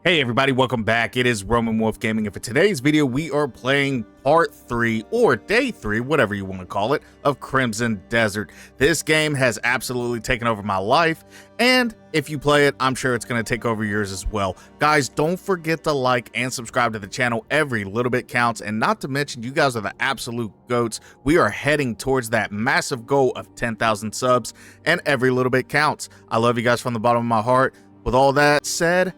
Hey everybody, welcome back. It is Roman Wolf Gaming, and for today's video we are playing part 3 or day 3, whatever you want to call it, of Crimson Desert. This game has absolutely taken over my life, and if you play it, I'm sure it's going to take over yours as well. Guys, don't forget to like and subscribe to the channel. Every little bit counts, and not to mention, you guys are the absolute goats. We are heading towards that massive goal of 10,000 subs, and every little bit counts. I love you guys from the bottom of my heart. With all that said,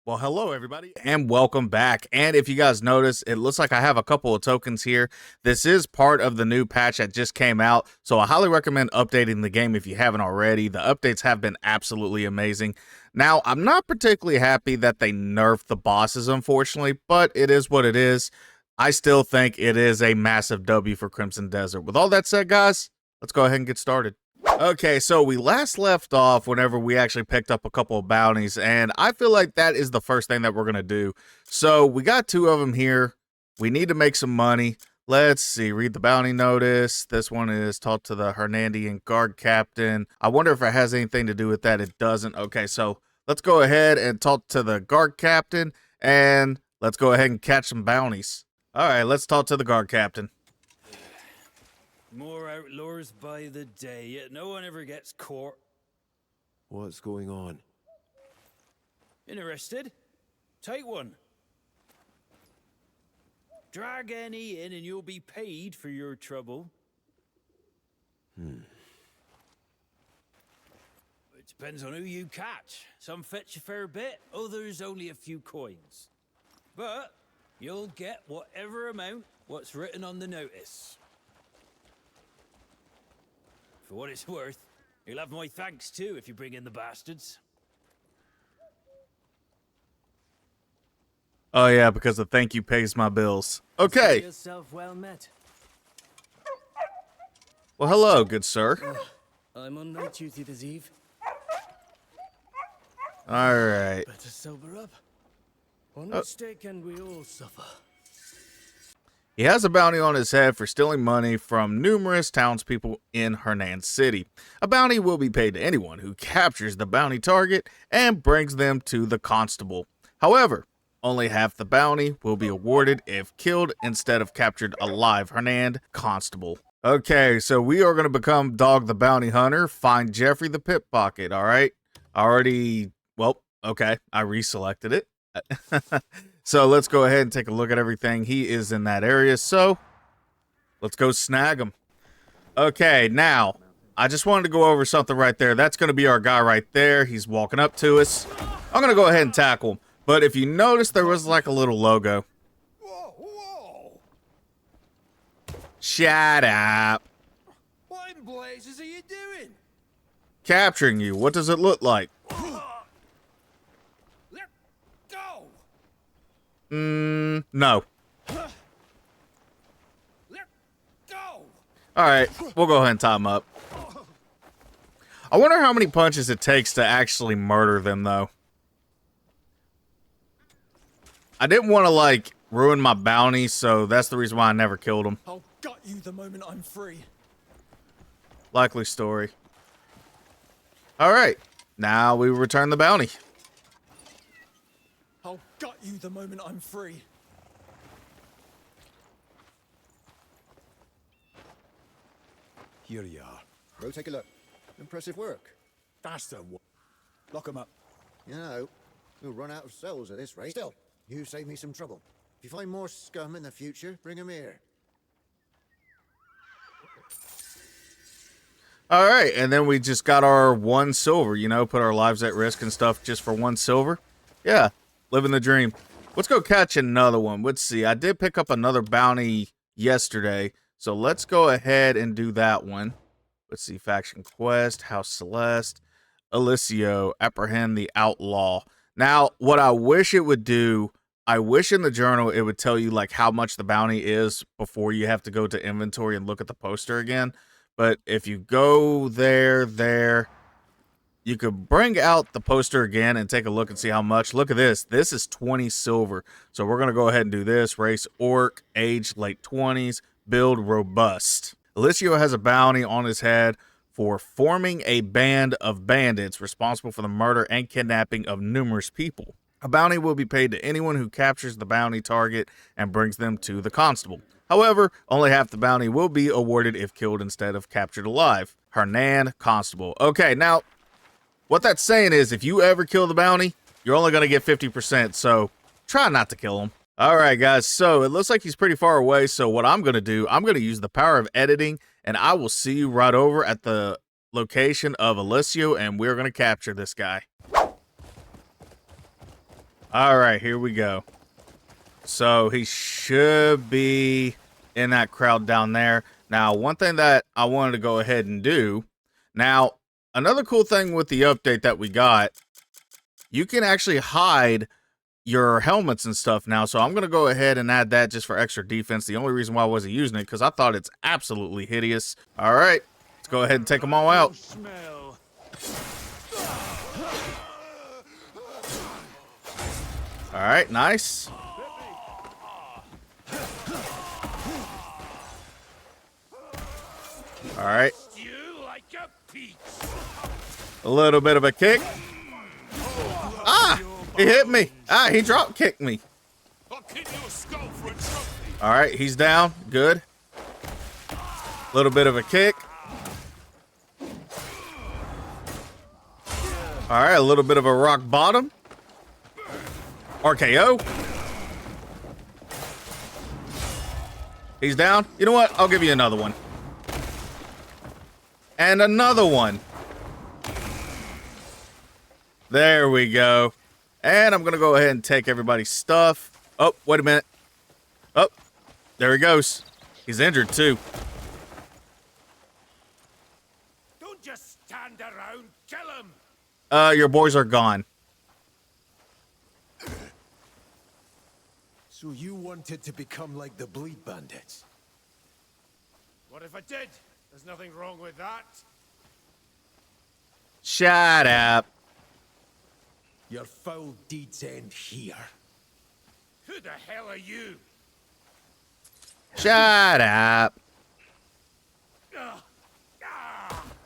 well, hello everybody and welcome back. And if you guys notice, it looks like I have a couple of tokens here. This is part of the new patch that just came out, so I highly recommend updating the game if you haven't already. The updates have been absolutely amazing. Now, I'm not particularly happy that they nerfed the bosses, unfortunately, but it is what it is. I still think it is a massive W for Crimson Desert. With all that said, guys, let's go ahead and get started. Okay, so we last left off whenever we actually picked up a couple of bounties, and I feel like that is the first thing that we're going to do. So we got 2 of them here. We need to make some money. Let's see, read the bounty notice. This one is talk to the Hernandian guard captain. I wonder if it has anything to do with that. It doesn't. Okay, so let's go ahead and talk to the guard captain, and let's go ahead and catch some bounties. All right, let's talk to the guard captain. More outlaws by the day, yet no one ever gets caught. What's going on? Interested? Take one. Drag any in and you'll be paid for your trouble. It depends on who you catch. Some fetch a fair bit, others only a few coins. But you'll get whatever amount what's written on the notice. For what it's worth, you'll have my thanks too if you bring in the bastards. Oh yeah, because the thank you pays my bills. Okay. Yourself well met. Well, hello, good sir. I'm on night duty this eve. All right. Better sober up. One mistake and we all suffer. He has a bounty on his head for stealing money from numerous townspeople in Hernan City. A bounty will be paid to anyone who captures the bounty target and brings them to the constable. However, only half the bounty will be awarded if killed instead of captured alive. Hernan Constable. Okay, so we are going to become Dog the Bounty Hunter. Find Jeffrey the Pickpocket, all right? Well, okay, I reselected it. So let's go ahead and take a look at everything. He is in that area, so let's go snag him. Okay, now, I just wanted to go over something right there. That's going to be our guy right there. He's walking up to us. I'm going to go ahead and tackle him. But if you notice, there was like a little logo. Whoa! Shut up. What in blazes are you doing? Capturing you. What does it look like? Let go! No. Let go! Alright, we'll go ahead and tie him up. I wonder how many punches it takes to actually murder them, though. I didn't want to, like, ruin my bounty, so that's the reason why I never killed him. I'll gut you the moment I'm free. Likely story. Alright, now we return the bounty. I'll gut you the moment I'm free. Here you are. Go take a look. Impressive work. That's the one. Lock 'em up. You know, we'll run out of cells at this rate. Still, you save me some trouble. If you find more scum in the future, bring 'em here. Alright, and then we just got our 1 silver, you know, put our lives at risk and stuff just for 1 silver. Yeah, living the dream. Let's go catch another one. Let's see, I did pick up another bounty yesterday, so let's go ahead and do that one. Let's see, Faction Quest, House Celeste, Alessio, Apprehend the Outlaw. Now, what I wish it would do, I wish in the journal it would tell you like how much the bounty is before you have to go to inventory and look at the poster again. But if you go there, you could bring out the poster again and take a look and see how much. Look at this. This is 20 silver. So we're going to go ahead and do this. Race Orc, age late 20s, build robust. Alessio has a bounty on his head for forming a band of bandits responsible for the murder and kidnapping of numerous people. A bounty will be paid to anyone who captures the bounty target and brings them to the constable. However, only half the bounty will be awarded if killed instead of captured alive. Hernan, constable. Okay, now, what that's saying is if you ever kill the bounty, you're only going to get 50%, so try not to kill him. All right, guys, so it looks like he's pretty far away, so what I'm going to do, I'm going to use the power of editing, and I will see you right over at the location of Alessio, and we're going to capture this guy. All right, here we go. So he should be in that crowd down there. Now, one thing that I wanted to go ahead and do. Now, another cool thing with the update that we got, you can actually hide your helmets and stuff now. So I'm going to go ahead and add that just for extra defense. The only reason why I wasn't using it because I thought it's absolutely hideous. All right, let's go ahead and take them all out. All right, nice. All right. A little bit of a kick. Ah, he hit me. Ah, he drop kicked me. All right, he's down. Good. A little bit of a kick. All right, a little bit of a rock bottom. RKO. He's down. You know what? I'll give you another one. And another one. There we go. And I'm going to go ahead and take everybody's stuff. Oh, wait a minute. Oh, there he goes. He's injured too. Don't just stand around. Kill him. Your boys are gone. So you wanted to become like the Bleed Bandits? What if I did? There's nothing wrong with that. Shut up. Your foul deeds end here. Who the hell are you? Shut up.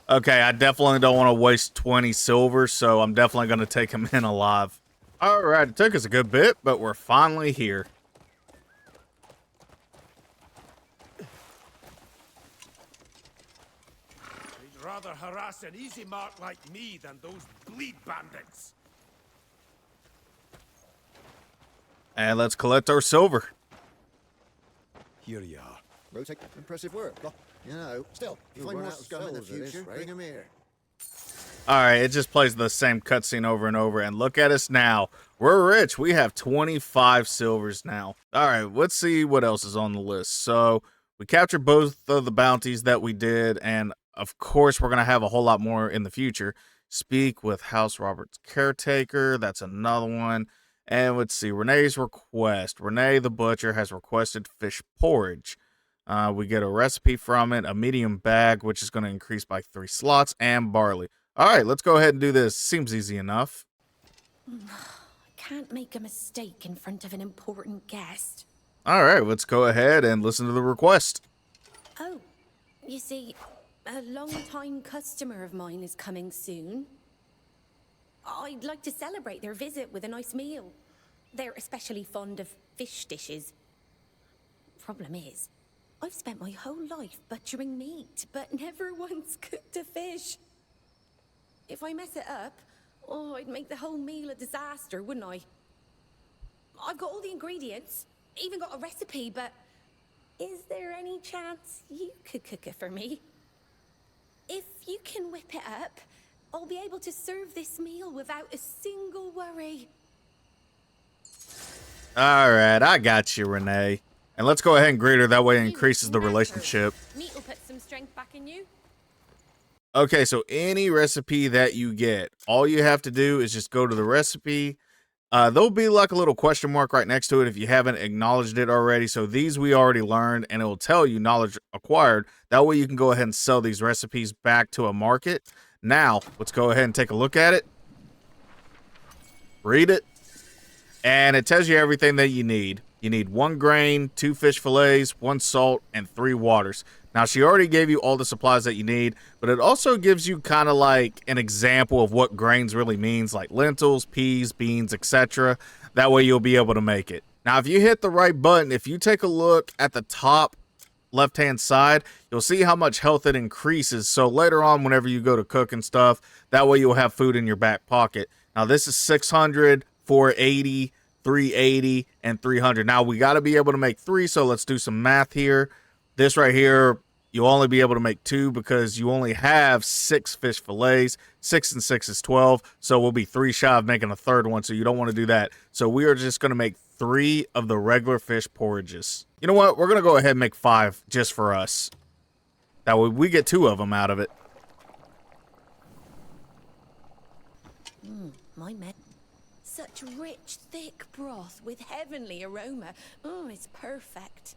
Okay, I definitely don't want to waste 20 silver, so I'm definitely going to take him in alive. All right, it took us a good bit, but we're finally here. He'd rather harass an easy mark like me than those Bleed Bandits. And let's collect our silver. Here you are. Rotate. Impressive work. You know, still, if you find more scum in the future, bring them here. All right, it just plays the same cutscene over and over. And look at us now. We're rich. We have 25 silvers now. All right, let's see what else is on the list. So we captured both of the bounties that we did. And of course, we're going to have a whole lot more in the future. Speak with House Robert's caretaker. That's another one. And let's see, Renee's request. Renee the butcher has requested fish porridge. We get a recipe from it, a medium bag, which is going to increase by 3 slots, and barley. All right, let's go ahead and do this. Seems easy enough. I can't make a mistake in front of an important guest. All right, let's go ahead and listen to the request. Oh, you see, a long-time customer of mine is coming soon. I'd like to celebrate their visit with a nice meal. They're especially fond of fish dishes. Problem is, I've spent my whole life butchering meat, but never once cooked a fish. If I mess it up, I'd make the whole meal a disaster, wouldn't I? I've got all the ingredients, even got a recipe, but is there any chance you could cook it for me? If you can whip it up, I'll be able to serve this meal without a single worry. All right, I got you, Renee. And let's go ahead and greet her. That way it increases the relationship. Meat will put some strength back in you. Okay, so any recipe that you get, all you have to do is just go to the recipe. There'll be like a little question mark right next to it if you haven't acknowledged it already. So these we already learned, and it will tell you knowledge acquired. That way you can go ahead and sell these recipes back to a market. Now, let's go ahead and take a look at it. Read it. And it tells you everything that you need. You need 1 grain, 2 fish fillets, 1 salt, and 3 waters. Now, she already gave you all the supplies that you need, but it also gives you kind of like an example of what grains really means, like lentils, peas, beans, etc. That way you'll be able to make it. Now, if you hit the right button, if you take a look at the top left-hand side, you'll see how much health it increases. So later on, whenever you go to cook and stuff, that way you'll have food in your back pocket. Now, this is 600, 480, 380, and 300. Now, we got to be able to make 3, so let's do some math here. This right here, you'll only be able to make 2 because you only have 6 fish fillets. 6 and 6 is 12, so we'll be 3 shy of making a third one, so you don't want to do that. So we are just going to make 3 of the regular fish porridges. You know what? We're going to go ahead and make 5 just for us. That way we get 2 of them out of it. My man. Such rich, thick broth with heavenly aroma. It's perfect.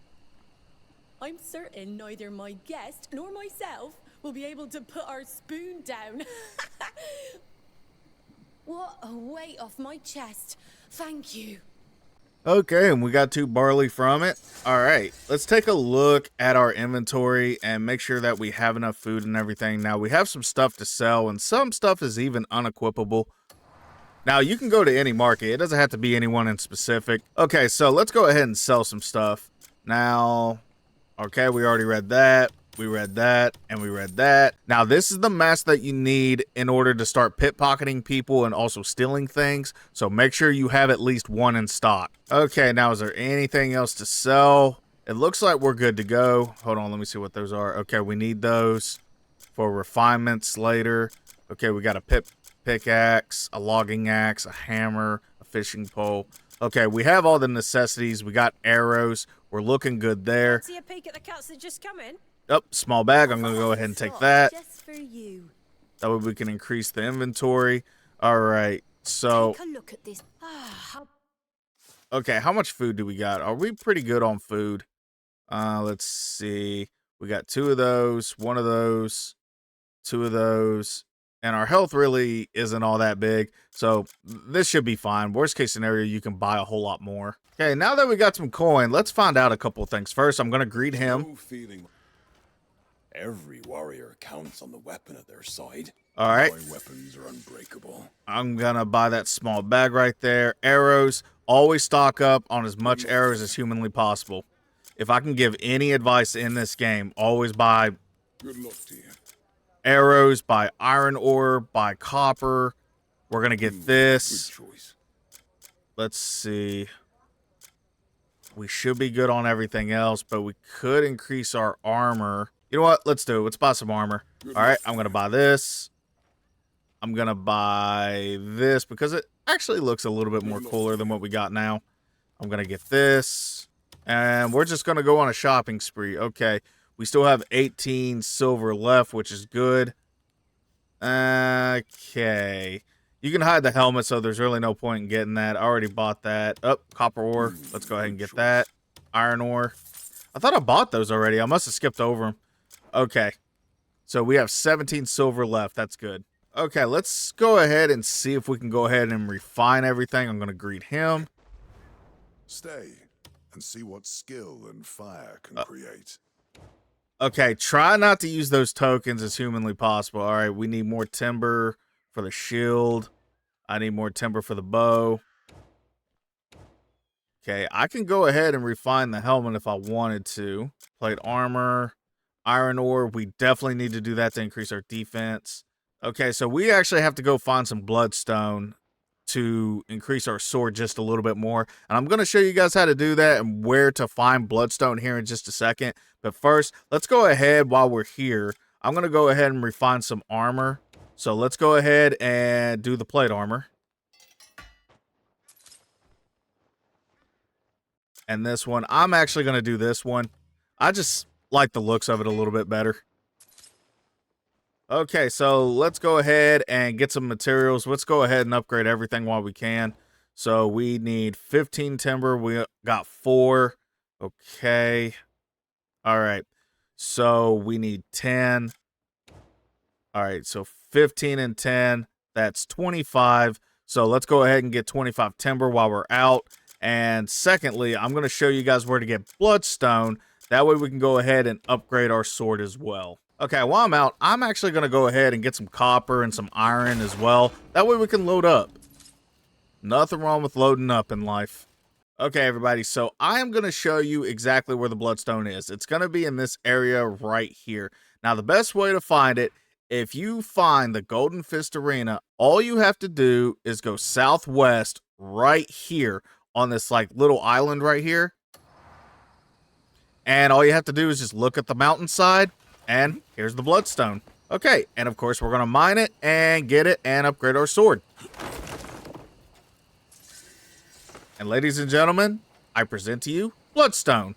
I'm certain neither my guest nor myself will be able to put our spoon down. What a weight off my chest. Thank you. Okay, and we got 2 barley from it. All right, let's take a look at our inventory and make sure that we have enough food and everything. Now, we have some stuff to sell, and some stuff is even unequipable. Now, you can go to any market. It doesn't have to be anyone in specific. Okay, so let's go ahead and sell some stuff. Now, okay, we already read that. We read that, and we read that. Now, this is the mask that you need in order to start pickpocketing people and also stealing things. So make sure you have at least 1 in stock. Okay, now is there anything else to sell? It looks like we're good to go. Hold on, let me see what those are. Okay, we need those for refinements later. Okay, we got a pickaxe, a logging axe, a hammer, a fishing pole. Okay, we have all the necessities. We got arrows. We're looking good there. See a peek at the cats that just come in. Oh, small bag. I'm going to go ahead and take that. Just for you. That way we can increase the inventory. All right, so... Take a look at this. Okay, how much food do we got? Are we pretty good on food? Let's see. We got 2 of those, 1 of those, 2 of those. And our health really isn't all that big, so this should be fine. Worst case scenario, you can buy a whole lot more. Okay, now that we got some coin, let's find out a couple of things. First, I'm going to greet him. Every warrior counts on the weapon at their side. All right. My weapons are unbreakable. I'm going to buy that small bag right there. Arrows. Always stock up on as much arrows as humanly possible. If I can give any advice in this game, always buy Good luck to you. arrows, buy iron ore, buy copper. We're going to get this. Good choice. Let's see. We should be good on everything else, but we could increase our armor. You know what? Let's do it. Let's buy some armor. All right, I'm going to buy this. I'm going to buy this because it actually looks a little bit more cooler than what we got now. I'm going to get this. And we're just going to go on a shopping spree. Okay, we still have 18 silver left, which is good. Okay. You can hide the helmet, so there's really no point in getting that. I already bought that. Oh, copper ore. Let's go ahead and get that. Iron ore. I thought I bought those already. I must have skipped over them. Okay. So we have 17 silver left. That's good. Okay, let's go ahead and see if we can go ahead and refine everything. I'm going to greet him. Stay and see what skill and fire can create. Okay, try not to use those tokens as humanly possible. All right, we need more timber for the shield. I need more timber for the bow. Okay, I can go ahead and refine the helmet if I wanted to. Plate armor, iron ore. We definitely need to do that to increase our defense. Okay, so we actually have to go find some bloodstone to increase our sword just a little bit more. And I'm going to show you guys how to do that and where to find bloodstone here in just a second. But first, let's go ahead while we're here. I'm going to go ahead and refine some armor. So let's go ahead and do the plate armor. And this one, I'm actually going to do this one. I just like the looks of it a little bit better. Okay, so let's go ahead and get some materials. Let's go ahead and upgrade everything while we can. So we need 15 timber. We got 4. Okay. All right. So we need 10. All right, so 15 and 10. That's 25. So let's go ahead and get 25 timber while we're out. And secondly, I'm going to show you guys where to get bloodstone. That way we can go ahead and upgrade our sword as well. Okay, while I'm out, I'm actually going to go ahead and get some copper and some iron as well. That way we can load up. Nothing wrong with loading up in life. Okay, everybody, so I am going to show you exactly where the bloodstone is. It's going to be in this area right here. Now, the best way to find it, if you find the Golden Fist Arena, all you have to do is go southwest right here on this like little island right here. And all you have to do is just look at the mountainside, and here's the bloodstone. Okay, and of course we're going to mine it and get it and upgrade our sword. And ladies and gentlemen, I present to you Bloodstone.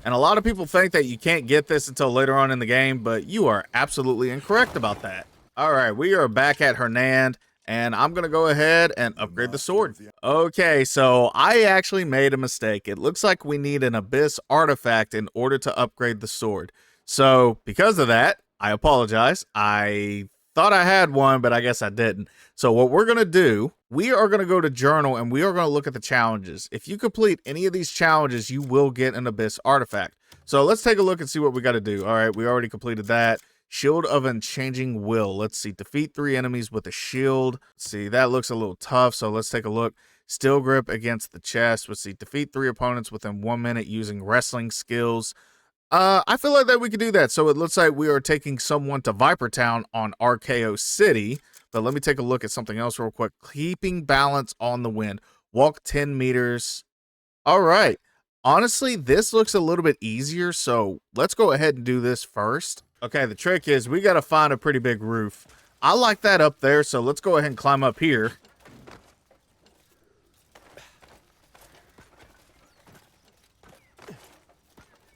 And a lot of people think that you can't get this until later on in the game, but you are absolutely incorrect about that. All right, we are back at Renee, and I'm going to go ahead and upgrade the sword. Okay, so I actually made a mistake. It looks like we need an Abyss artifact in order to upgrade the sword. So because of that, I apologize. I thought I had one, but I guess I didn't. So what we're going to do, we are going to go to Journal, and we are going to look at the challenges. If you complete any of these challenges, you will get an Abyss artifact. So let's take a look and see what we got to do. All right, we already completed that. Shield of Unchanging Will. Let's see. Defeat 3 enemies with a shield. Let's see, that looks a little tough, so let's take a look. Steel Grip against the chest. Let's see. Defeat 3 opponents within 1 minute using wrestling skills. I feel like that we could do that. So it looks like we are taking someone to Viper Town on RKO City. But let me take a look at something else real quick. Keeping balance on the wind. Walk 10 meters. All right. Honestly, this looks a little bit easier, so let's go ahead and do this first. Okay, the trick is we got to find a pretty big roof. I like that up there, so let's go ahead and climb up here.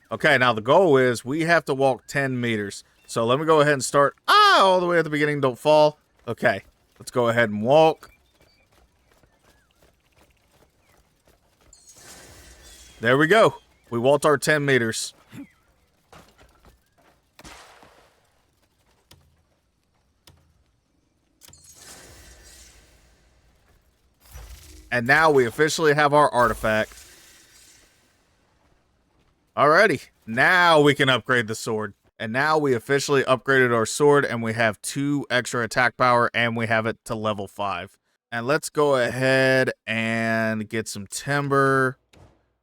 Okay, now the goal is we have to walk 10 meters. So let me go ahead and start all the way at the beginning. Don't fall. Okay, let's go ahead and walk. There we go. We walked our 10 meters. And now we officially have our artifact. Alrighty, now we can upgrade the sword. And now we officially upgraded our sword, and we have 2 extra attack power, and we have it to level 5. And let's go ahead and get some timber.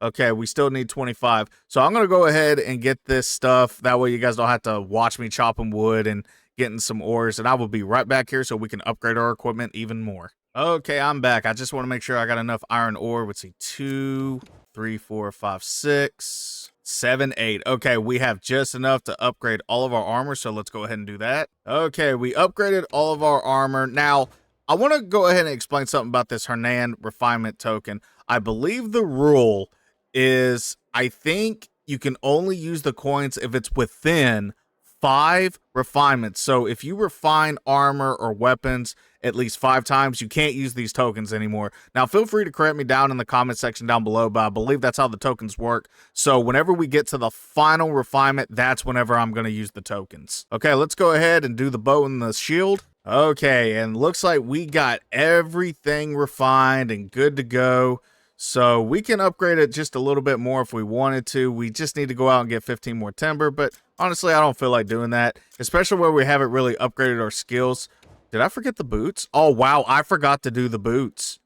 Okay, we still need 25. So I'm going to go ahead and get this stuff. That way you guys don't have to watch me chopping wood and getting some ores. And I will be right back here so we can upgrade our equipment even more. Okay, I'm back. I just want to make sure I got enough iron ore. Let's see, 2, 3, 4, 5, 6, 7, 8. Okay, we have just enough to upgrade all of our armor, so let's go ahead and do that. Okay, we upgraded all of our armor. Now, I want to go ahead and explain something about this René refinement token. I believe the rule is, I think you can only use the coins if it's within 5 refinements. So if you refine armor or weapons at least 5 times, you can't use these tokens anymore. Now, feel free to correct me down in the comment section down below, but I believe that's how the tokens work. So whenever we get to the final refinement, that's whenever I'm going to use the tokens. Okay, let's go ahead and do the bow and the shield. Okay, and looks like we got everything refined and good to go. So we can upgrade it just a little bit more if we wanted to. We just need to go out and get 15 more timber, but honestly, I don't feel like doing that, especially where we haven't really upgraded our skills. Did I forget the boots? Oh, wow, I forgot to do the boots.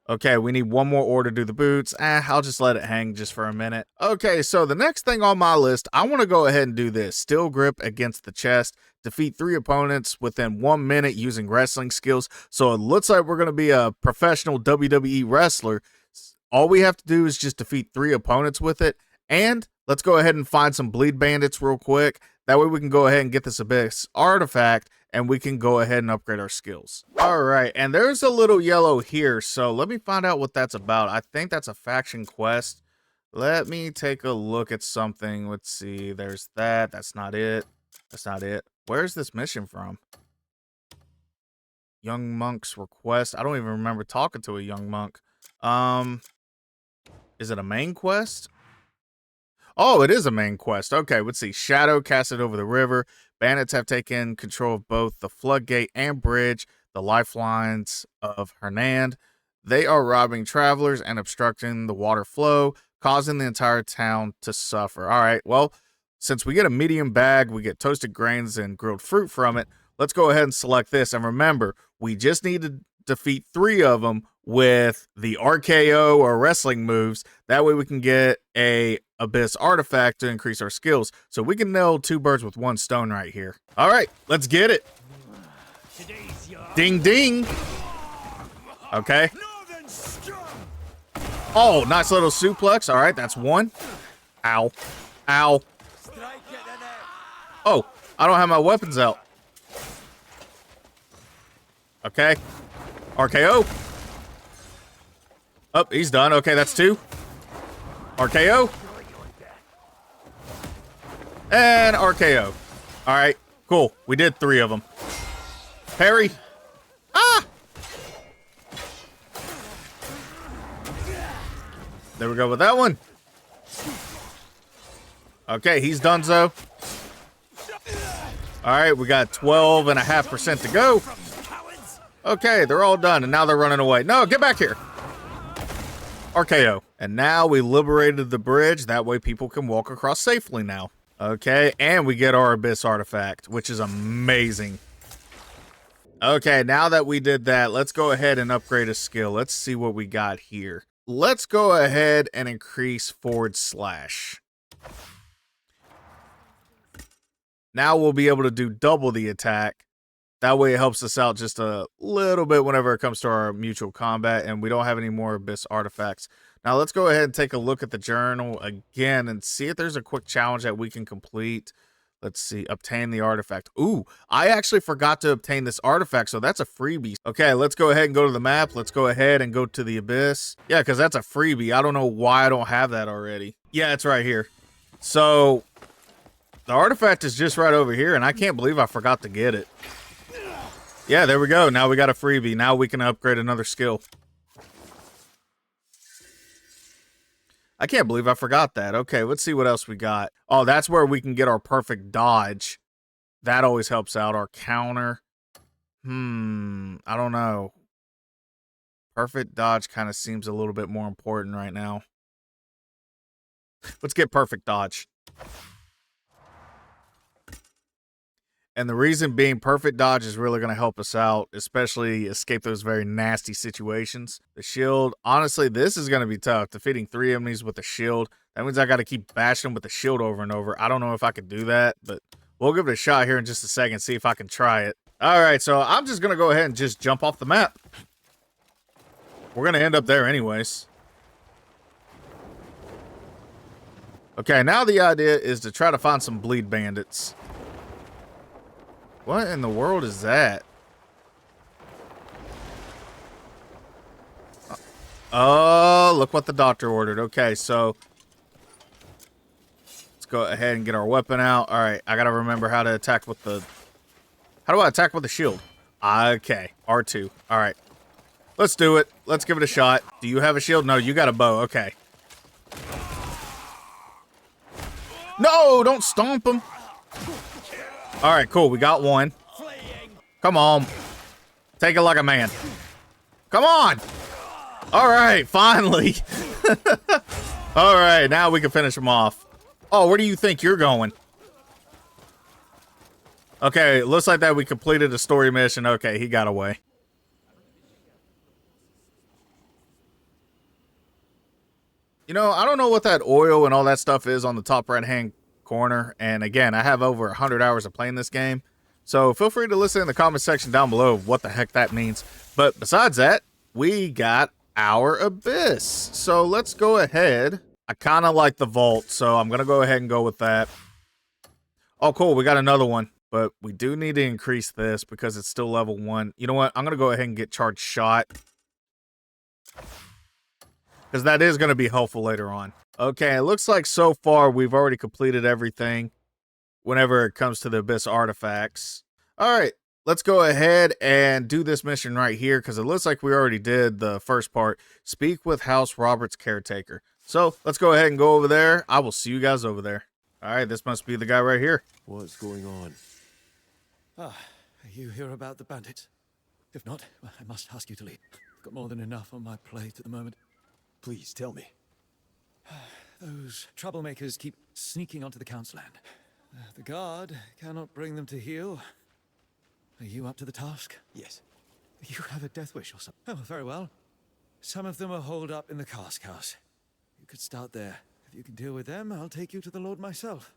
Okay, we need 1 more ore to do the boots. I'll just let it hang just for a minute. Okay, so the next thing on my list, I want to go ahead and do this. Steel Grip against the chest. Defeat 3 opponents within 1 minute using wrestling skills. So it looks like we're going to be a professional WWE wrestler. All we have to do is just defeat 3 opponents with it. And let's go ahead and find some bleed bandits real quick. That way we can go ahead and get this Abyss artifact, and we can go ahead and upgrade our skills. All right, and there's a little yellow here, so let me find out what that's about. I think that's a faction quest. Let me take a look at something. Let's see, there's that. That's not it. That's not it. Where's this mission from? Young Monk's request. I don't even remember talking to a young monk. Is it a main quest? Oh, it is a main quest. Okay, let's see. Shadow casted over the river. Bandits have taken control of both the floodgate and bridge, the lifelines of Hernand. They are robbing travelers and obstructing the water flow, causing the entire town to suffer. All right, well, since we get a medium bag, we get toasted grains and grilled fruit from it. Let's go ahead and select this. And remember, we just need to defeat 3 of them with the RKO or wrestling moves. That way we can get a Abyss artifact to increase our skills. So we can nail 2 birds with 1 stone right here. All right, let's get it. Ding, ding. Okay. Oh, nice little suplex. All right, that's 1. Ow. Ow. Oh, I don't have my weapons out. Okay. RKO. Oh, he's done. Okay, that's 2. RKO. And RKO. All right, cool. We did 3 of them. Parry. Ah! There we go with that one. Okay, he's done so. All right, we got 12.5% to go. Okay, they're all done, and now they're running away. No, get back here. RKO. And now we liberated the bridge. That way people can walk across safely now. Okay, and we get our Abyss artifact, which is amazing. Okay, now that we did that, let's go ahead and upgrade a skill. Let's see what we got here. Let's go ahead and increase /. Now we'll be able to do double the attack. That way it helps us out just a little bit whenever it comes to our mutual combat, and we don't have any more Abyss artifacts. Now let's go ahead and take a look at the journal again and see if there's a quick challenge that we can complete. Let's see, obtain the artifact. Ooh, I actually forgot to obtain this artifact, so that's a freebie. Okay, let's go ahead and go to the map. Let's go ahead and go to the Abyss. Yeah, because that's a freebie. I don't know why I don't have that already. Yeah, it's right here. So the artifact is just right over here, and I can't believe I forgot to get it. Yeah, there we go. Now we got a freebie. Now we can upgrade another skill. I can't believe I forgot that. Okay, let's see what else we got. Oh, that's where we can get our perfect dodge. That always helps out. Our counter. I don't know. Perfect dodge kind of seems a little bit more important right now. Let's get perfect dodge. And the reason being, perfect dodge is really going to help us out, especially escape those very nasty situations. The shield, honestly, this is going to be tough. Defeating 3 enemies with a shield. That means I got to keep bashing them with the shield over and over. I don't know if I could do that, but we'll give it a shot here in just a second, see if I can try it. All right, so I'm just going to go ahead and just jump off the map. We're going to end up there anyways. Okay, now the idea is to try to find some bleed bandits. What in the world is that? Oh, look what the doctor ordered. Okay, so let's go ahead and get our weapon out. All right, I got to remember how to attack with the... How do I attack with the shield? Okay, R2. All right, let's do it. Let's give it a shot. Do you have a shield? No, you got a bow. Okay. No, don't stomp him. All right, cool. We got one. Come on. Take it like a man. Come on. All right, finally. All right, now we can finish him off. Oh, where do you think you're going? Okay, looks like that we completed a story mission. Okay, he got away. You know, I don't know what that oil and all that stuff is on the top right-hand corner. And again, I have over 100 hours of playing this game. So feel free to listen in the comment section down below what the heck that means. But besides that, we got our Abyss. So let's go ahead. I kind of like the vault, so I'm going to go ahead and go with that. Oh, cool. We got another one. But we do need to increase this because it's still level 1. You know what? I'm going to go ahead and get charged shot, because that is going to be helpful later on. Okay, it looks like so far we've already completed everything whenever it comes to the Abyss artifacts. All right, let's go ahead and do this mission right here, because it looks like we already did the first part. Speak with House Robert's caretaker. So let's go ahead and go over there. I will see you guys over there. All right, this must be the guy right here. What's going on? Ah, are you here about the bandits? If not, well, I must ask you to leave. I've got more than enough on my plate at the moment. Please tell me. Those troublemakers keep sneaking onto the Count's land. The guard cannot bring them to heel. Are you up to the task? Yes. You have a death wish or something? Oh, very well. Some of them are holed up in the Cask house. You could start there. If you can deal with them, I'll take you to the Lord myself.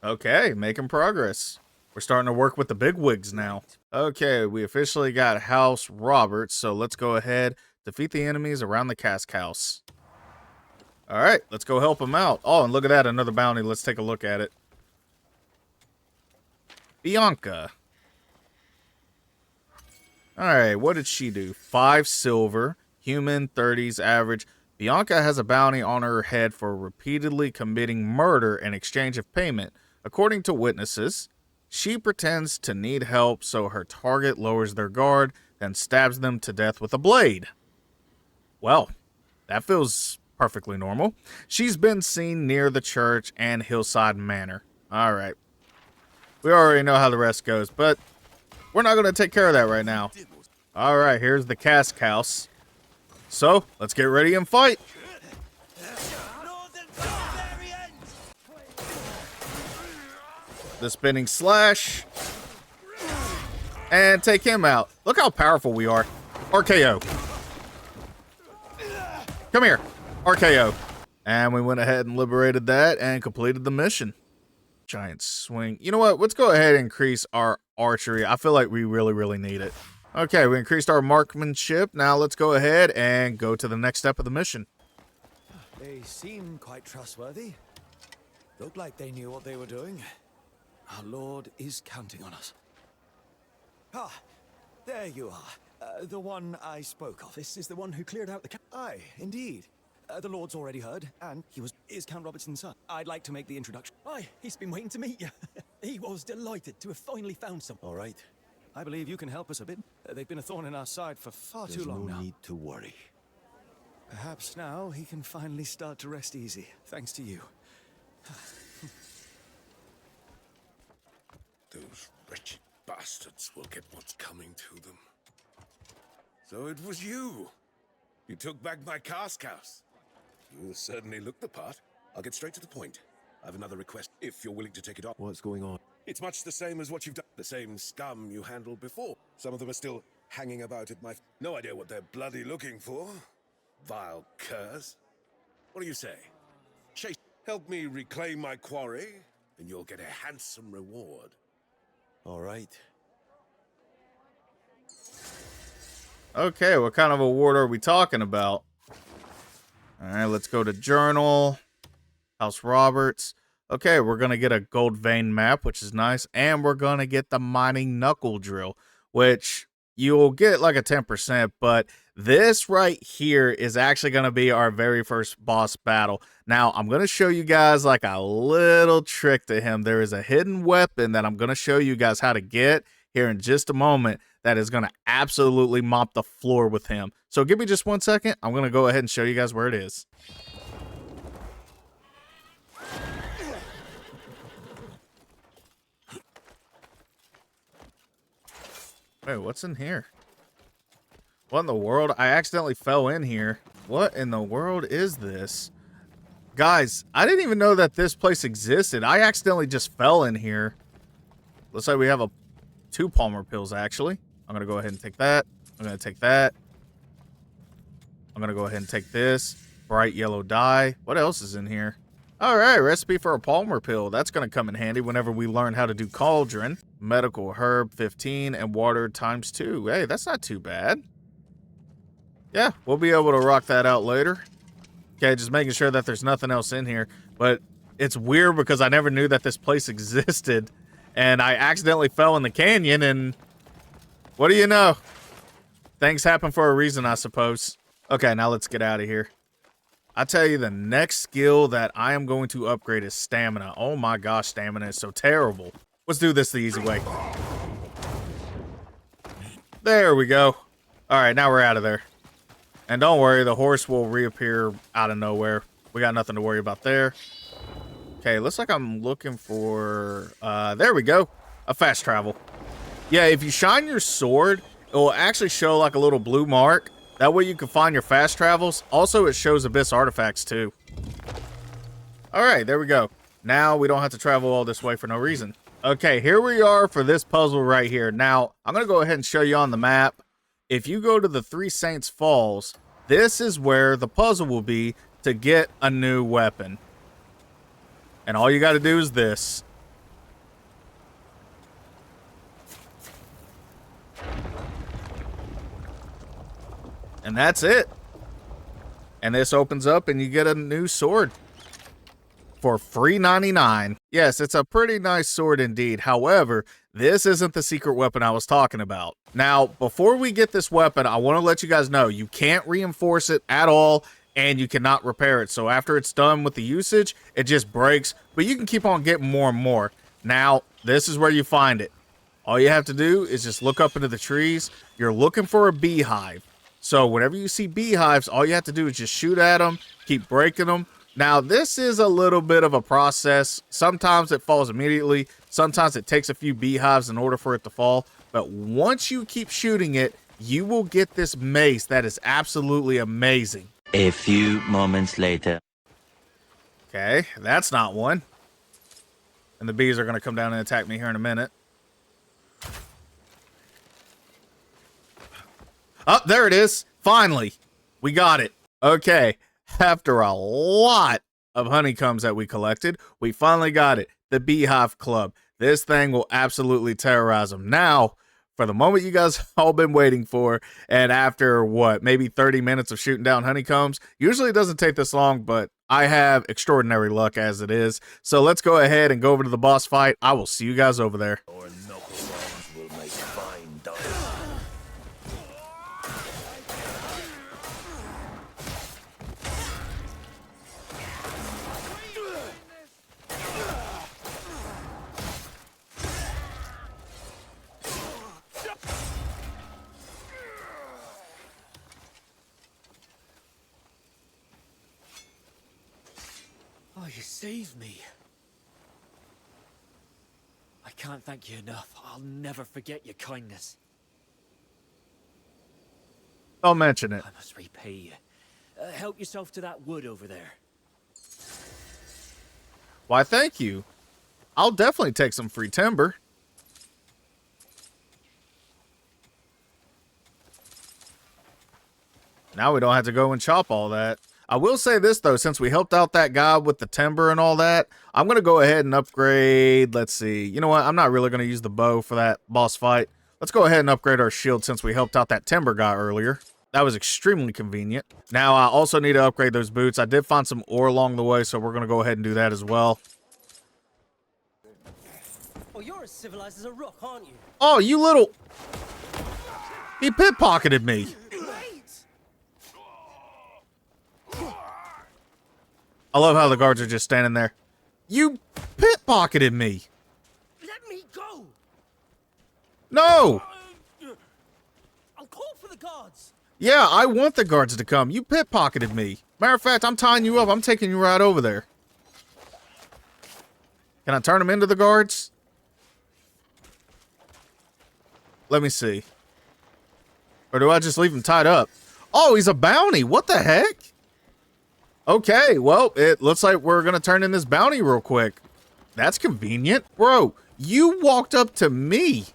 Okay, making progress. We're starting to work with the bigwigs now. Okay, we officially got House Roberts, so let's go ahead, defeat the enemies around the Cask house. All right, let's go help them out. Oh, and look at that, another bounty. Let's take a look at it. Bianca. All right, what did she do? 5 silver, human, 30s average. Bianca has a bounty on her head for repeatedly committing murder in exchange of payment. According to witnesses, she pretends to need help, so her target lowers their guard, then stabs them to death with a blade. Well, that feels perfectly normal. She's been seen near the church and Hillside Manor. All right. We already know how the rest goes, but we're not going to take care of that right now. All right, here's the Cask house. So, let's get ready and fight. The spinning slash. And take him out. Look how powerful we are. RKO. Come here. RKO. And we went ahead and liberated that and completed the mission. Giant swing. You know what? Let's go ahead and increase our archery. I feel like we really need it. Okay, we increased our marksmanship. Now let's go ahead and go to the next step of the mission. They seem quite trustworthy. Looked like they knew what they were doing. Our Lord is counting on us. Ah, there you are. The one I spoke of. This is the one who cleared out the... Aye, indeed. The Lord's already heard, and is Count Robertson's son. I'd like to make the introduction. Aye, he's been waiting to meet you. He was delighted to have finally found some. All right. I believe you can help us a bit. They've been a thorn in our side for far too long now. There's no need to worry. Perhaps now he can finally start to rest easy, thanks to you. Those wretched bastards will get what's coming to them. So it was you. You took back my Cask house. You certainly look the part. I'll get straight to the point. I have another request, if you're willing to take it off. What's going on? It's much the same as what you've done. The same scum you handled before. Some of them are still hanging about at my... No idea what they're bloody looking for. Vile curs. What do you say? Chase, help me reclaim my quarry, and you'll get a handsome reward. All right. Okay, what kind of award are we talking about? All right, let's go to Journal. House Roberts. Okay, we're going to get a gold vein map, which is nice. And we're going to get the mining knuckle drill, which you'll get like a 10%. But this right here is actually going to be our very first boss battle. Now, I'm going to show you guys like a little trick to him. There is a hidden weapon that I'm going to show you guys how to get here in just a moment that is going to absolutely mop the floor with him. So give me just 1 second. I'm going to go ahead and show you guys where it is. Wait, what's in here? What in the world? I accidentally fell in here. What in the world is this? Guys, I didn't even know that this place existed. I accidentally just fell in here. Looks like we have 2 Palmer pills, actually. I'm going to go ahead and take that. I'm going to take that. I'm going to go ahead and take this. Bright yellow dye. What else is in here? All right, recipe for a Palmer pill. That's going to come in handy whenever we learn how to do cauldron. Medical herb 15 and water times 2. Hey, that's not too bad. Yeah, we'll be able to rock that out later. Okay, just making sure that there's nothing else in here. But it's weird because I never knew that this place existed. And I accidentally fell in the canyon and what do you know? Things happen for a reason, I suppose. Okay, now let's get out of here. I tell you, the next skill that I am going to upgrade is stamina. Oh my gosh, stamina is so terrible. Let's do this the easy way. There we go. All right, now we're out of there. And don't worry, the horse will reappear out of nowhere. We got nothing to worry about there. Okay, looks like I'm looking for... there we go. A fast travel. Yeah, if you shine your sword, will actually show like a little blue mark. That way you can find your fast travels. Also, it shows Abyss artifacts too. All right, there we go. Now we don't have to travel all this way for no reason. Okay, here we are for this puzzle right here. Now, I'm going to go ahead and show you on the map. If you go to the Three Saints Falls, this is where the puzzle will be to get a new weapon. And all you got to do is this. And that's it. And this opens up and you get a new sword for free 99. Yes, it's a pretty nice sword indeed. However, this isn't the secret weapon I was talking about. Now, before we get this weapon, I want to let you guys know you can't reinforce it at all and you cannot repair it. So after it's done with the usage, it just breaks, but you can keep on getting more and more. Now, this is where you find it. All you have to do is just look up into the trees. You're looking for a beehive. So whenever you see beehives, all you have to do is just shoot at them, keep breaking them. Now, this is a little bit of a process. Sometimes it falls immediately. Sometimes it takes a few beehives in order for it to fall. But once you keep shooting it, you will get this mace that is absolutely amazing. A few moments later. Okay, that's not one. And the bees are going to come down and attack me here in a minute. Oh, there it is. Finally, we got it. Okay, after a lot of honeycombs that we collected, we finally got it. The Beehive Club. This thing will absolutely terrorize them. Now, for the moment you guys all been waiting for, and after, what, maybe 30 minutes of shooting down honeycombs, usually it doesn't take this long, but I have extraordinary luck as it is. So let's go ahead and go over to the boss fight. I will see you guys over there. Oh, you saved me. I can't thank you enough. I'll never forget your kindness. Don't mention it. I must repay you. Help yourself to that wood over there. Why, thank you. I'll definitely take some free timber. Now we don't have to go and chop all that. I will say this, though, since we helped out that guy with the timber and all that, I'm going to go ahead and upgrade. Let's see. You know what? I'm not really going to use the bow for that boss fight. Let's go ahead and upgrade our shield since we helped out that timber guy earlier. That was extremely convenient. Now, I also need to upgrade those boots. I did find some ore along the way, so we're going to go ahead and do that as well. Oh, you're as civilized as a rock, aren't you? Oh, you little... He pickpocketed me. I love how the guards are just standing there. You pickpocketed me. Let me go. No. I'll call for the guards. Yeah, I want the guards to come. You pickpocketed me. Matter of fact, I'm tying you up. I'm taking you right over there. Can I turn them into the guards? Let me see. Or do I just leave him tied up? Oh, he's a bounty. What the heck? Okay, well, it looks like we're going to turn in this bounty real quick. That's convenient. Bro, you walked up to me.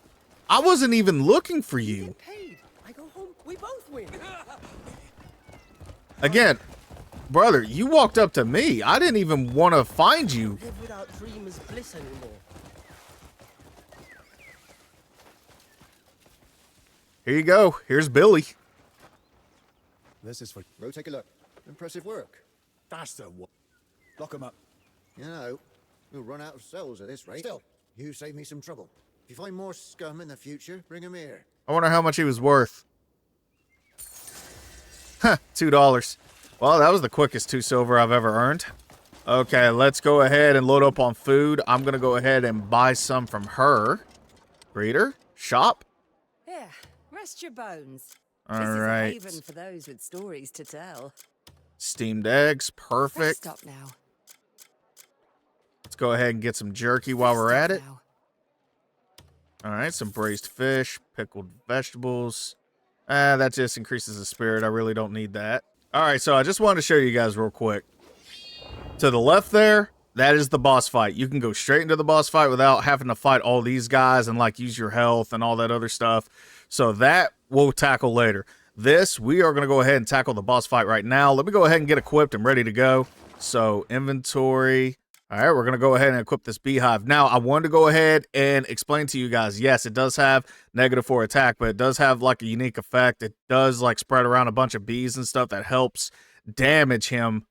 I wasn't even looking for you. Paid. I go home. We both win. Again, brother, you walked up to me. I didn't even want to find you. Live without dreamers' bliss anymore. Here you go. Here's Billy. This is for... Bro, take a look. Impressive work. That's the one. Lock 'em up. You know, we'll run out of cells at this rate. Still, you saved me some trouble. If you find more scum in the future, bring 'em here. I wonder how much he was worth. Huh, $2. Well, that was the quickest 2 silver I've ever earned. Okay, let's go ahead and load up on food. I'm going to go ahead and buy some from her. Breeder? Shop? Yeah, rest your bones. All This right. is a haven for those with stories to tell. Steamed eggs. Perfect. Stop now. Let's go ahead and get some jerky while we're at it. Now. All right, some braised fish, pickled vegetables. That just increases the spirit. I really don't need that. All right, so I just wanted to show you guys real quick. To the left there, that is the boss fight. You can go straight into the boss fight without having to fight all these guys and like use your health and all that other stuff. So that we'll tackle later. This, we are going to go ahead and tackle the boss fight right now. Let me go ahead and get equipped and ready to go. So inventory. All right, we're going to go ahead and equip this beehive. Now, I wanted to go ahead and explain to you guys, yes, it does have -4 attack, but it does have like a unique effect. It does like spread around a bunch of bees and stuff that helps damage him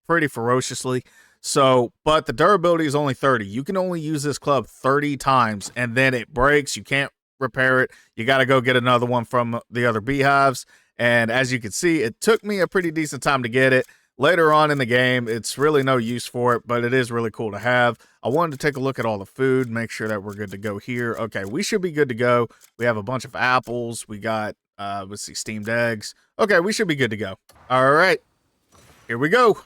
pretty ferociously. So, but the durability is only 30. You can only use this club 30 times, and then it breaks. You can't repair it. You got to go get another one from the other beehives. And as you can see, it took me a pretty decent time to get it. Later on in the game, it's really no use for it, but it is really cool to have. I wanted to take a look at all the food, make sure that we're good to go here. Okay, we should be good to go. We have a bunch of apples. We got, let's see, steamed eggs. Okay, we should be good to go. All right, here we go.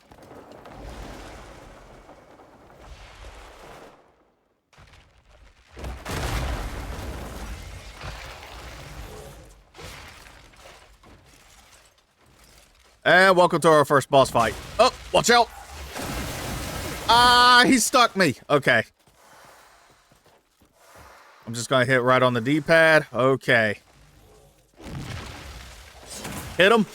And welcome to our first boss fight. Oh, watch out. He stuck me. Okay. I'm just going to hit right on the D-pad. Okay. Hit him.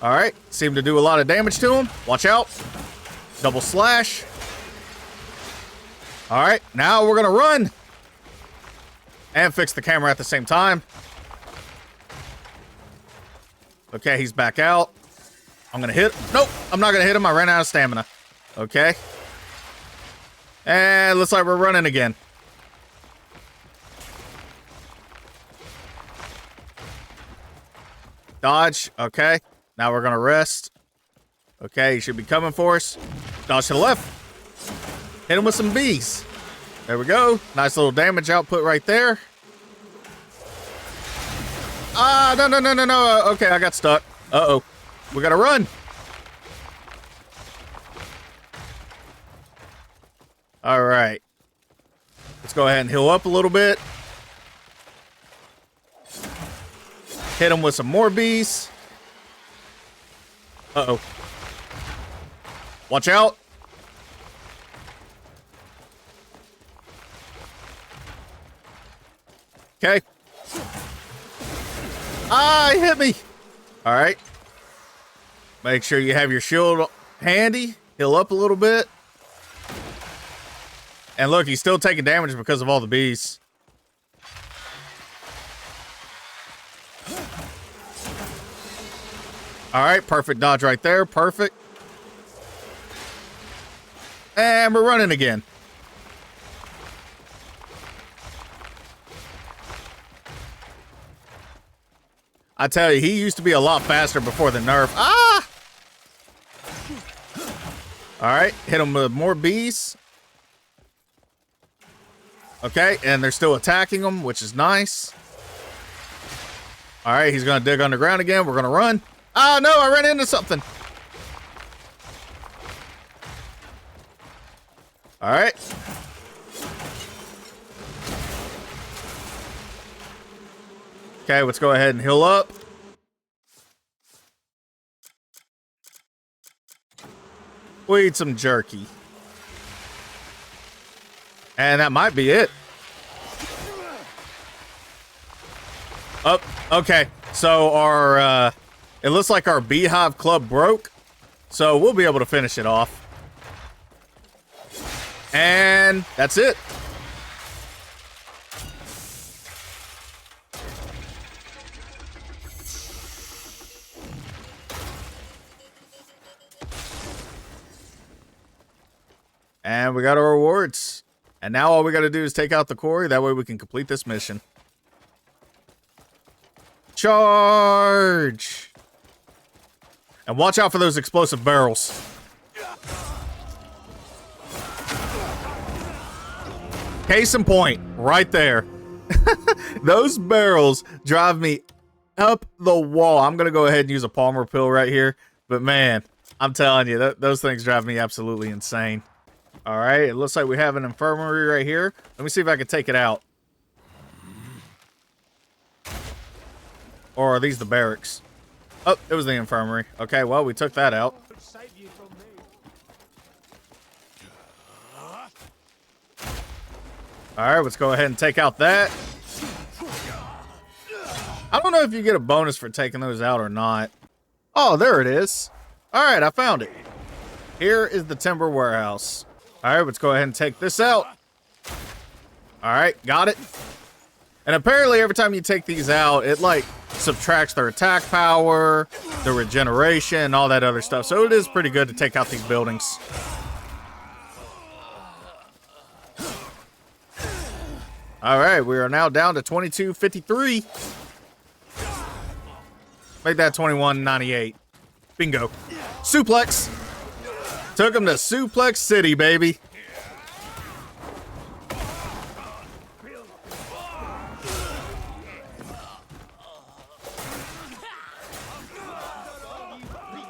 All right. Seemed to do a lot of damage to him. Watch out. Double slash. All right. Now we're going to run. And fix the camera at the same time. Okay, he's back out. I'm gonna hit. Nope, I'm not gonna hit him. I ran out of stamina. Okay. And looks like we're running again. Dodge. Okay. Now we're gonna rest. Okay, he should be coming for us. Dodge to the left. Hit him with some bees. There we go. Nice little damage output right there. No. Okay, I got stuck. Uh-oh. We gotta run. All right. Let's go ahead and heal up a little bit. Hit him with some more bees. Uh-oh. Watch out. Okay. He hit me. All right. Make sure you have your shield handy. Heal up a little bit. And look, he's still taking damage because of all the bees. All right, perfect dodge right there. Perfect. And we're running again. I tell you, he used to be a lot faster before the nerf. All right, hit him with more bees. Okay, and they're still attacking him, which is nice. All right, he's gonna dig underground again. We're gonna run. Oh no, I ran into something. All right. Okay, let's go ahead and heal up. We'll eat some jerky. And that might be it. Oh, okay. So our, it looks like our beehive club broke. So we'll be able to finish it off. And that's it. And we got our rewards. And now all we got to do is take out the quarry. That way we can complete this mission. Charge! And watch out for those explosive barrels. Case in point, right there. Those barrels drive me up the wall. I'm going to go ahead and use a Palmer pill right here. But man, I'm telling you, those things drive me absolutely insane. All right, it looks like we have an infirmary right here. Let me see if I can take it out. Or are these the barracks? Oh, it was the infirmary. Okay, well, we took that out. All right, let's go ahead and take out that. I don't know if you get a bonus for taking those out or not. Oh, there it is. All right, I found it. Here is the timber warehouse. All right, let's go ahead and take this out. All right, got it. And apparently every time you take these out, it like subtracts their attack power, the regeneration, and all that other stuff. So it is pretty good to take out these buildings. All right, we are now down to 2253. Make that 2198. Bingo. Suplex. Took him to Suplex City, baby.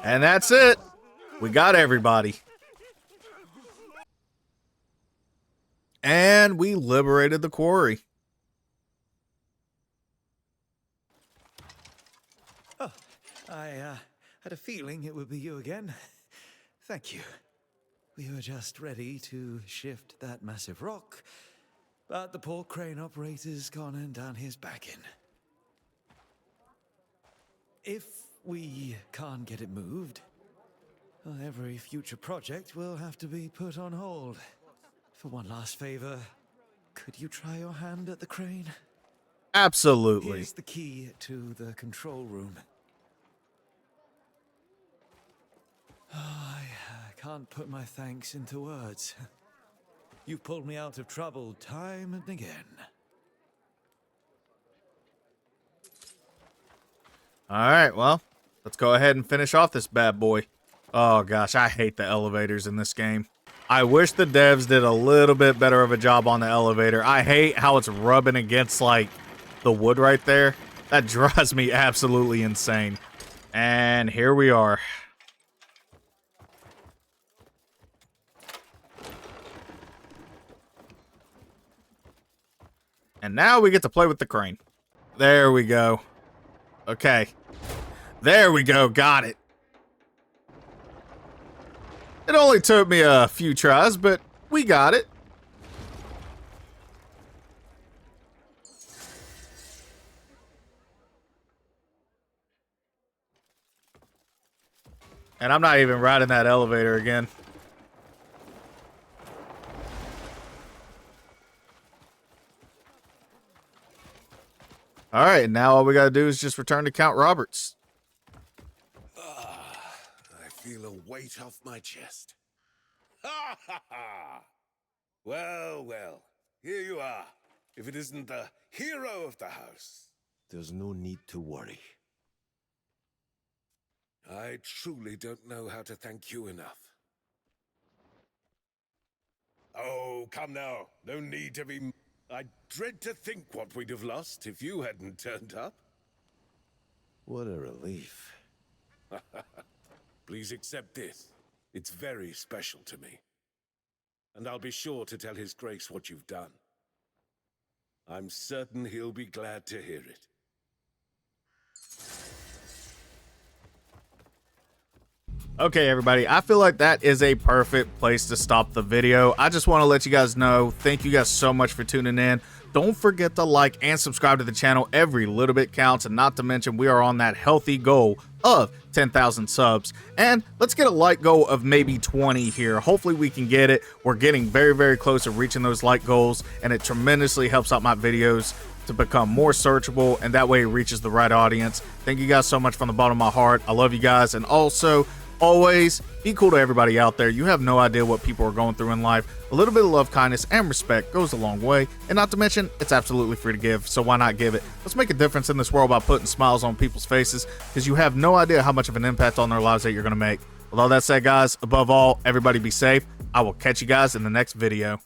And that's it. We got everybody. And we liberated the quarry. Oh, I had a feeling it would be you again. Thank you. We were just ready to shift that massive rock, but the poor crane operator's gone and done his back in. If we can't get it moved, well, every future project will have to be put on hold. For one last favor, could you try your hand at the crane? Absolutely. Here's the key to the control room. Oh, I can't put my thanks into words. You've pulled me out of trouble time and again. All right, well, let's go ahead and finish off this bad boy. Oh gosh, I hate the elevators in this game. I wish the devs did a little bit better of a job on the elevator. I hate how it's rubbing against like the wood right there. That drives me absolutely insane. And here we are. And now we get to play with the crane. There we go. Okay. There we go. Got it. It only took me a few tries, but we got it. And I'm not even riding that elevator again. All right, now all we got to do is just return to Count Roberts. I feel a weight off my chest. Ha ha ha! Well, well, here you are. If it isn't the hero of the house. There's no need to worry. I truly don't know how to thank you enough. Oh, come now. No need to be... I dread to think what we'd have lost if you hadn't turned up. What a relief. Please accept this. It's very special to me. And I'll be sure to tell His Grace what you've done. I'm certain he'll be glad to hear it. Okay, everybody, I feel like that is a perfect place to stop the video. I just want to let you guys know, thank you guys so much for tuning in. Don't forget to like and subscribe to the channel. Every little bit counts, and not to mention we are on that healthy goal of 10,000 subs. And let's get a like goal of maybe 20 here. Hopefully we can get it. We're getting very, very close to reaching those like goals, and it tremendously helps out my videos to become more searchable, and that way it reaches the right audience. Thank you guys so much from the bottom of my heart. I love you guys, and also always be cool to everybody out there. You have no idea what people are going through in life. A little bit of love, kindness, and respect goes a long way. And not to mention, it's absolutely free to give, so why not give it? Let's make a difference in this world by putting smiles on people's faces, because you have no idea how much of an impact on their lives that you're going to make. With all that said, guys, above all, everybody be safe. I will catch you guys in the next video.